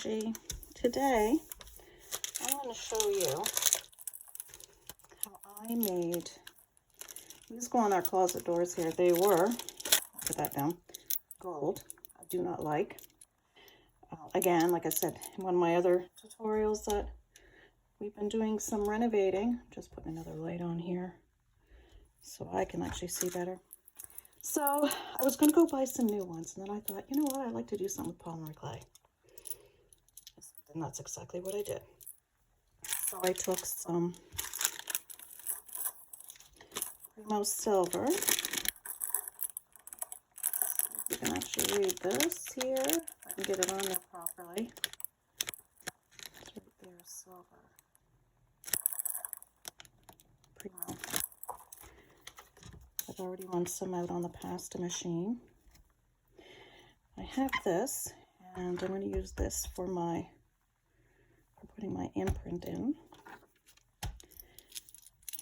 Angie. Today, I'm going to show you how I made, these go on our closet doors here. They were, I'll put that down, gold. I do not like. Again, like I said, in one of my other tutorials that we've been doing some renovating. Just putting another light on here so I can actually see better. So I was going to go buy some new ones, and then I thought, you know what, I'd like to do something with polymer clay. And that's exactly what I did. So I took some premo silver. You can actually read this here, if I can get it on there properly. It's right there, silver. Premo. I've already run some out on the pasta machine. I have this, and I'm going to use this for putting my imprint in.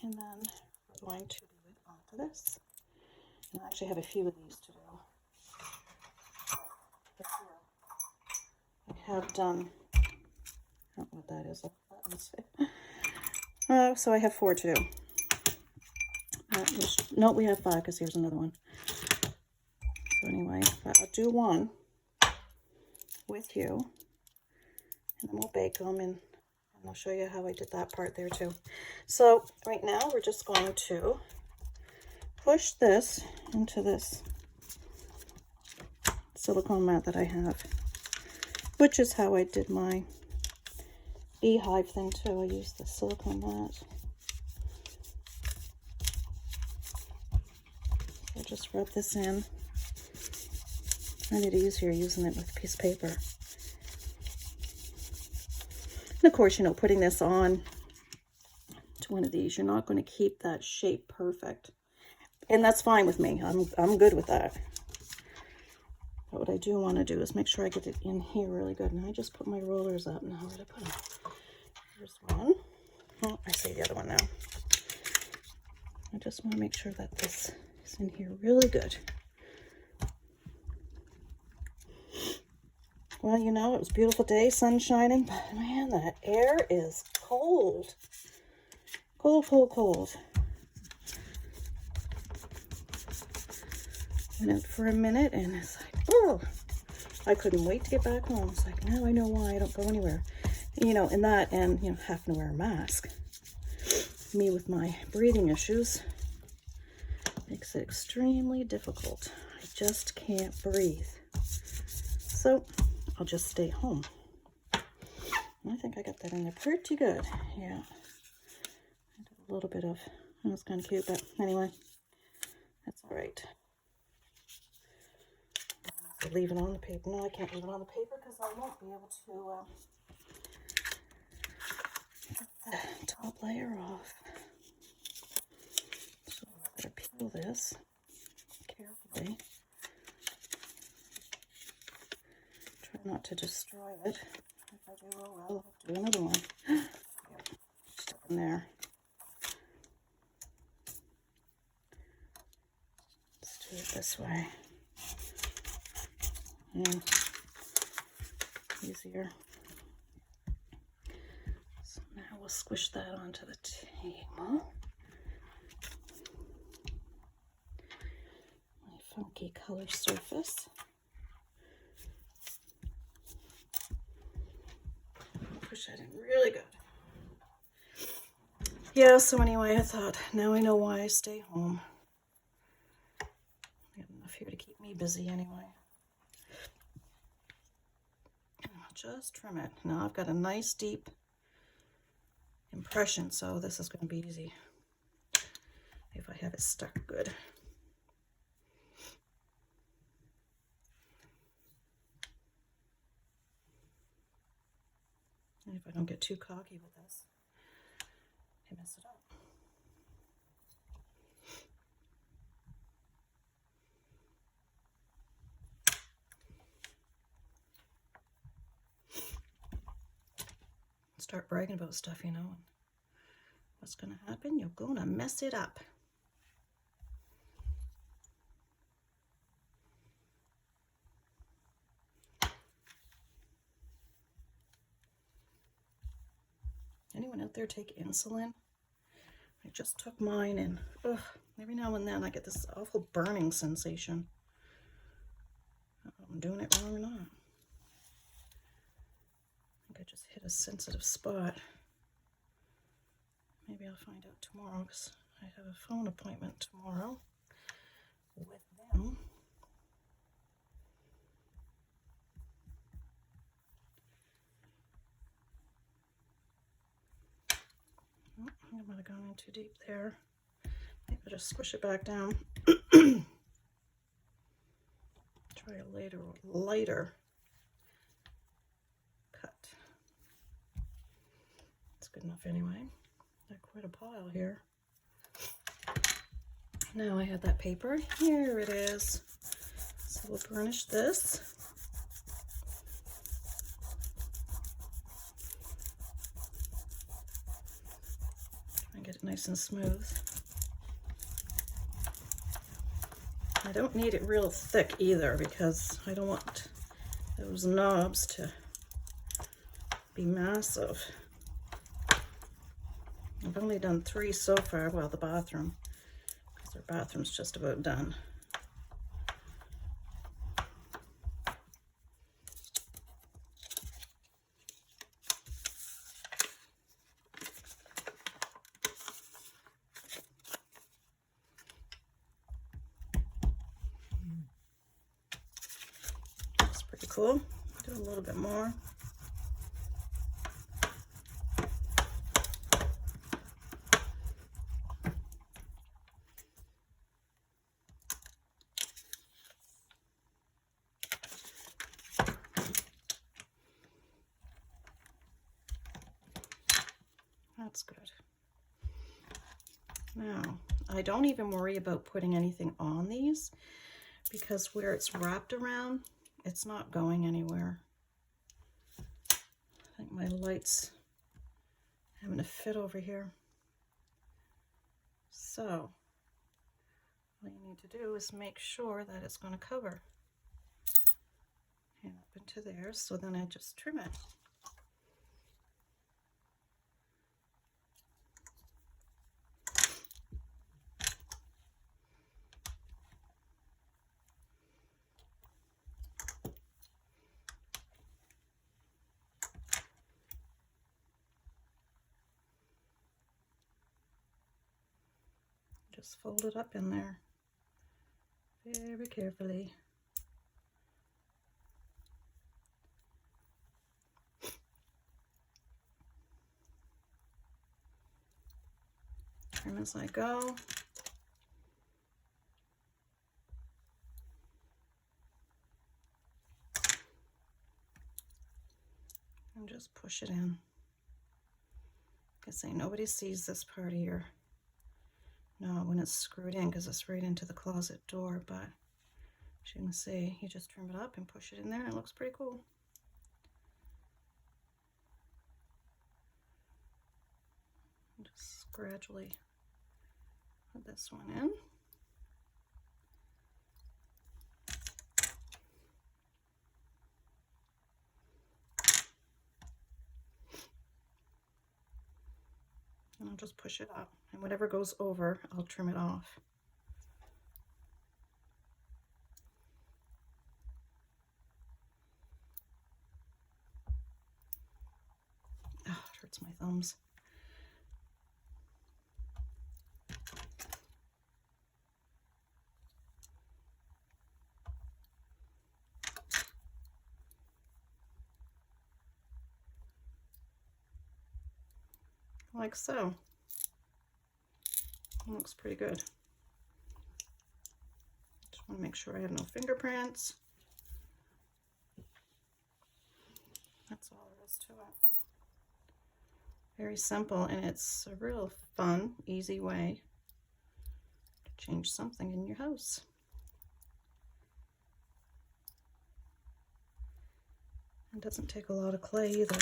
And then we're going to do it onto this. And I actually have a few of these to do. I have done, I don't know what that is. So I have 4 to do. No, we have 5 because here's another one. So anyway, I'll do one with you, and then we'll bake them, and I'll show you how I did that part there too. So right now we're just going to push this into this silicone mat that I have, which is how I did my beehive thing too. I used the silicone mat. I'll just rub this in. I find it easier using it with a piece of paper. And of course, you know, putting this on to one of these, you're not going to keep that shape perfect. And that's fine with me. I'm good with that. But what I do want to do is make sure I get it in here really good. And I just put my rollers up. Now, where did I put them? Here's one. Oh, I see the other one now. I just want to make sure that this is in here really good. Well, you know, it was a beautiful day, sun shining, but man, that air is cold. Cold, cold, cold. Went out for a minute and it's like, oh, I couldn't wait to get back home. It's like, now I know why I don't go anywhere. You know, and that, and, you know, having to wear a mask. Me with my breathing issues makes it extremely difficult. I just can't breathe. So I'll just stay home. I think I got that in there pretty good. Yeah. I did a little bit of, that was kind of cute, but anyway, that's all right. I'll leave it on the paper. No, I can't leave it on the paper because I won't be able to get the top layer off. So I better peel this carefully. Try not to destroy it. If I do, oh well, I'll do another one. Yep, just up in there. Let's do it this way. Yeah, easier. So now we'll squish that onto the table. My funky color surface. Push that in really good. Yeah, so anyway, I thought, now I know why I stay home. I got enough here to keep me busy anyway. I'll just trim it. Now I've got a nice deep impression, so this is going to be easy if I have it stuck good. And if I don't get too cocky with this, I mess it up. Start bragging about stuff, you know. What's going to happen? You're going to mess it up. Anyone out there take insulin? I just took mine, and every now and then I get this awful burning sensation. I don't know if I'm doing it wrong or not. I think I just hit a sensitive spot. Maybe I'll find out tomorrow, because I have a phone appointment tomorrow with them. Oh, I might have gone in too deep there. Maybe I'll just squish it back down. Try a lighter cut. That's good enough anyway. Got quite a pile here. Now I have that paper. Here it is. So we'll burnish this. Try and get it nice and smooth. I don't need it real thick either, because I don't want those knobs to be massive. I've only done 3 so far. Well, the bathroom, because our bathroom's just about done. That's pretty cool. Do a little bit more. That's good. Now, I don't even worry about putting anything on these, because where it's wrapped around, it's not going anywhere. I think my light's having a fit over here. So, all you need to do is make sure that it's going to cover. And up into there, so then I just trim it. Just fold it up in there very carefully. Trim as I go. And just push it in. Like I say, nobody sees this part of your knob when it's screwed in, because it's right into the closet door, but as you can see, you just trim it up and push it in there, and it looks pretty cool. Just gradually put this one in. And I'll just push it up, and whatever goes over, I'll trim it off. Oh, it hurts my thumbs. Like so. It looks pretty good. Just want to make sure I have no fingerprints. That's all there is to it. Very simple, and it's a real fun, easy way to change something in your house. It doesn't take a lot of clay either.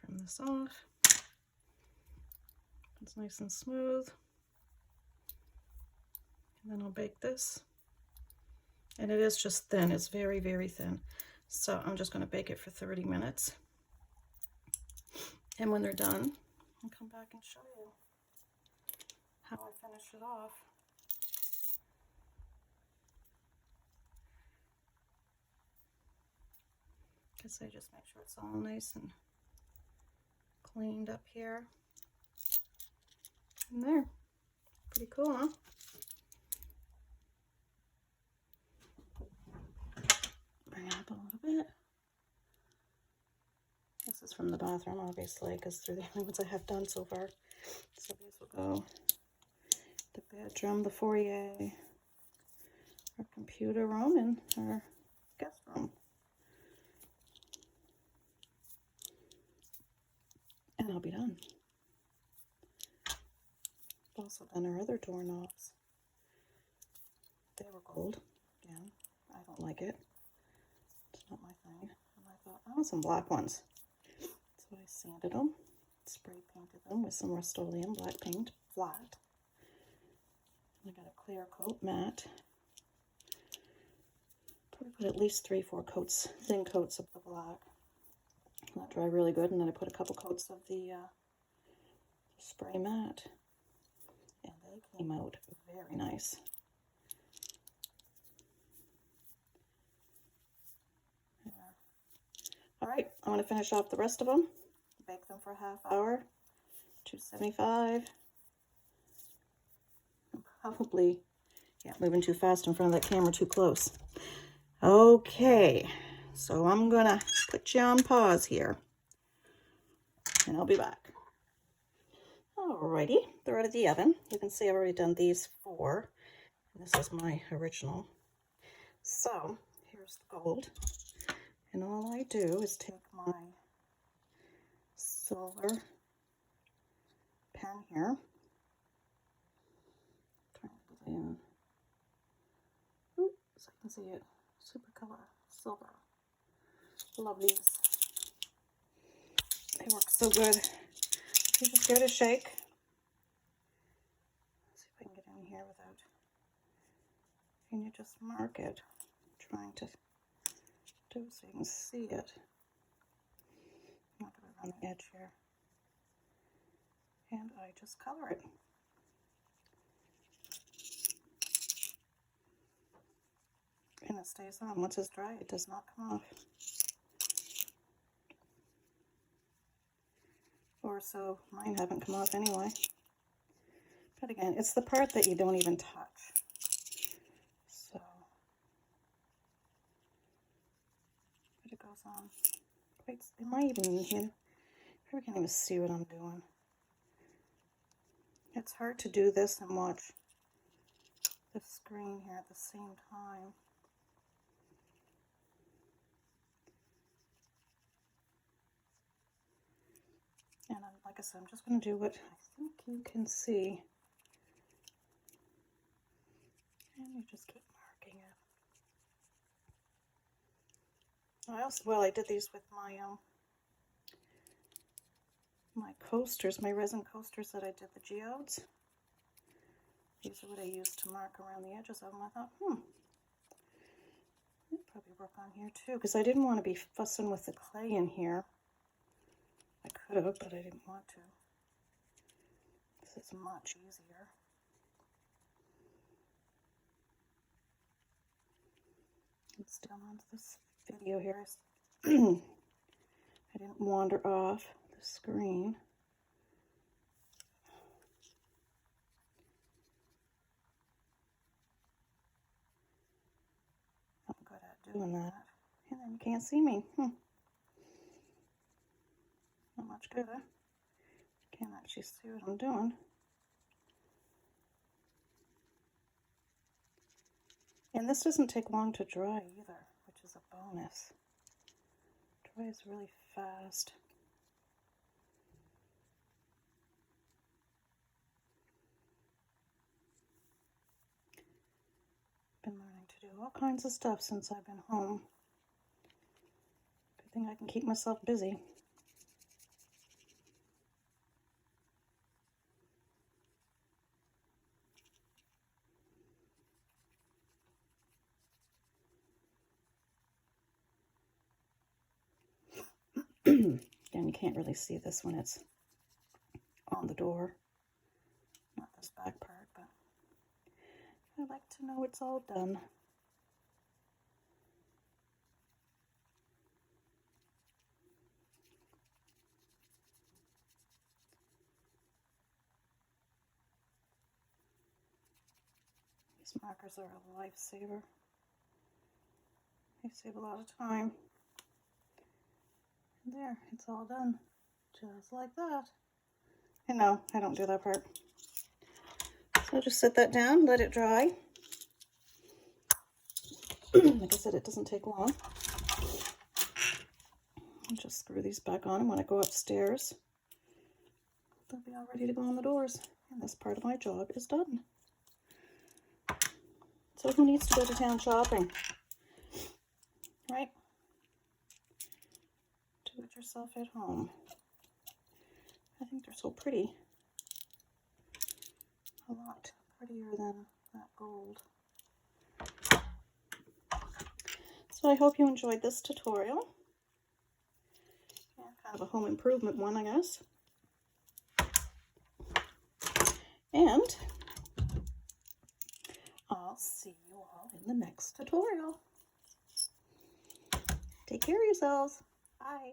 Trim this off. It's nice and smooth. And then I'll bake this And it is just thin. It's very, very thin. So I'm just going to bake it for 30 minutes. And when they're done, I'll come back and show you how I finish it off. Guess I just make sure it's all nice and cleaned up here. And there. Pretty cool, huh? Bring it up a little bit. This is from the bathroom, obviously, because they're the only ones I have done so far. So these will go the bedroom, the foyer, our computer room, and our guest room. And I'll be done. I've also done our other doorknobs. They were gold. Again, I don't like it. It's not my thing. And I thought, I want some black ones. So I sanded them, spray painted them with some Rust-Oleum black paint, flat. And I got a clear coat matte. Probably put at least 3-4 coats, thin coats of the black. That dry really good, and then I put a couple coats of the spray matte, and they came out very nice. Yeah. All right, I'm going to finish off the rest of them. Bake them for a half hour, 275. I'm probably moving too fast in front of that camera, too close. Okay, so I'm going to put you on pause here, and I'll be back. Alrighty, they're out of the oven. You can see I've already done these 4. This is my original. So here's the gold. And all I do is take my silver pen here. Trying to get in. Ooh, so I can see it. Super color silver. Love these. They work so good. You just give it a shake. Let's see if I can get in here without. And you just mark it. I'm trying to do so you can see it. I'm not going to run the edge here. And I just color it. And it stays on. Once it's dry, it does not come off. Or so mine haven't come off anyway. But again, it's the part that you don't even touch. So, but it goes on quite, it might even, you know, I can't even see what I'm doing. It's hard to do this and watch the screen here at the same time. And like I said, I'm just going to do what I think you can see. And you just keep marking it. I did these with my my coasters, my resin coasters that I did the geodes. These are what I used to mark around the edges of them. I thought, it'd probably work on here too, because I didn't want to be fussing with the clay in here. I could have, but I didn't want to. This is much easier. And still on this video here. I didn't wander off the screen. I'm good at doing that. And then you can't see me. Not much good, huh? Can't actually see what I'm doing. And this doesn't take long to dry either, which is a bonus. Dries really fast. Been learning to do all kinds of stuff since I've been home. Good thing I can keep myself busy. Again, you can't really see this when it's on the door. Not this back part, but I like to know it's all done. These markers are a lifesaver. They save a lot of time. And there, it's all done. Just like that. And no, I don't do that part. So I'll just set that down, let it dry. Like I said, it doesn't take long. I'll just screw these back on, and when I go upstairs, they'll be all ready to go on the doors. And this part of my job is done. So who needs to go to town shopping? Right? Do it yourself at home. I think they're so pretty. A lot prettier than that gold. So I hope you enjoyed this tutorial. Yeah, kind of a home improvement one, I guess. And I'll see you all in the next tutorial. Take care of yourselves. Bye.